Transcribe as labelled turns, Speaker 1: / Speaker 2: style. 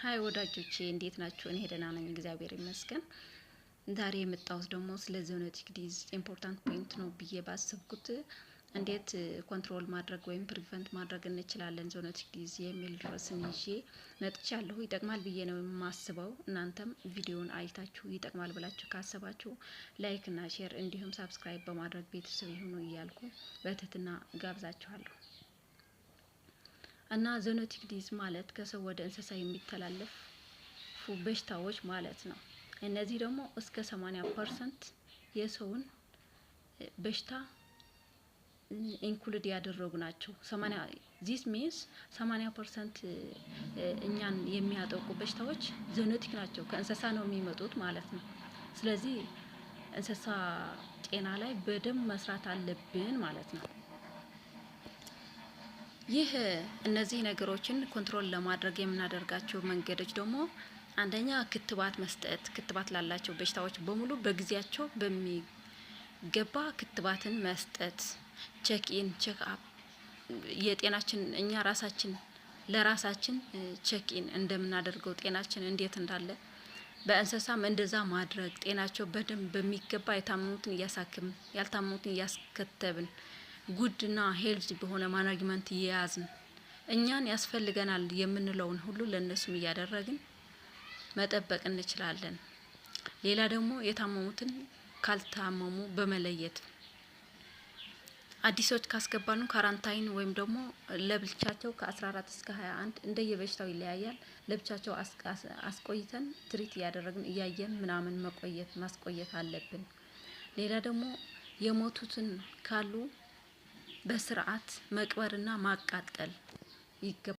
Speaker 1: ሀይ ወዳጆቼ እንዴት ናችሁ? እኔ ደህና ነኝ፣ እግዚአብሔር ይመስገን። ዛሬ የመጣሁት ደግሞ ስለ ዞኖቲክ ዲዝ ኢምፖርታንት ፖይንት ነው ብዬ ባሰብኩት እንዴት ኮንትሮል ማድረግ ወይም ፕሪቨንት ማድረግ እንችላለን ዞኖቲክ ዲዝ የሚል ርዕስን ይዤ መጥቻለሁ። ይጠቅማል ብዬ ነው የማስበው። እናንተም ቪዲዮውን አይታችሁ ይጠቅማል ብላችሁ ካሰባችሁ ላይክ እና ሼር እንዲሁም ሳብስክራይብ በማድረግ ቤተሰብ ይሁኑ እያልኩ በትህትና ጋብዛችኋለሁ። እና ዞኖቲክ ዲዝ ማለት ከሰው ወደ እንስሳ የሚተላለፉ በሽታዎች ማለት ነው። እነዚህ ደግሞ እስከ 80% የሰውን በሽታ ኢንክሉድ ያደረጉ ናቸው። 80% እኛን የሚያጠቁ በሽታዎች ዞኖቲክ ናቸው። ከእንስሳ ነው የሚመጡት ማለት ነው። ስለዚህ እንስሳ ጤና ላይ በደንብ መስራት አለብን ማለት ነው። ይህ እነዚህ ነገሮችን ኮንትሮል ለማድረግ የምናደርጋቸው መንገዶች ደግሞ አንደኛ ክትባት መስጠት፣ ክትባት ላላቸው በሽታዎች በሙሉ በጊዜያቸው በሚገባ ክትባትን መስጠት፣ ቼክ ኢን ቼክ አፕ የጤናችን እኛ ራሳችን ለራሳችን ቼክ ኢን እንደምናደርገው ጤናችን እንዴት እንዳለ በእንስሳም እንደዛ ማድረግ፣ ጤናቸው በደንብ በሚገባ የታመሙትን እያሳክምን ያልታመሙትን እያስከተብን ጉድና ሄልዝ በሆነ ማናጅመንት እየያዝን እኛን ያስፈልገናል የምንለውን ሁሉ ለነሱም እያደረግን መጠበቅ እንችላለን። ሌላ ደግሞ የታመሙትን ካልታመሙ በመለየት አዲሶች ካስገባኑ ካራንታይን ወይም ደግሞ ለብቻቸው ከ14 እስከ 21 እንደየበሽታው ይለያያል። ለብቻቸው አስቆይተን ትሪት እያደረግን እያየን ምናምን ማስቆየት አለብን። ሌላ ደግሞ የሞቱትን ካሉ በስርዓት መቅበርና ማቃጠል ይገባል።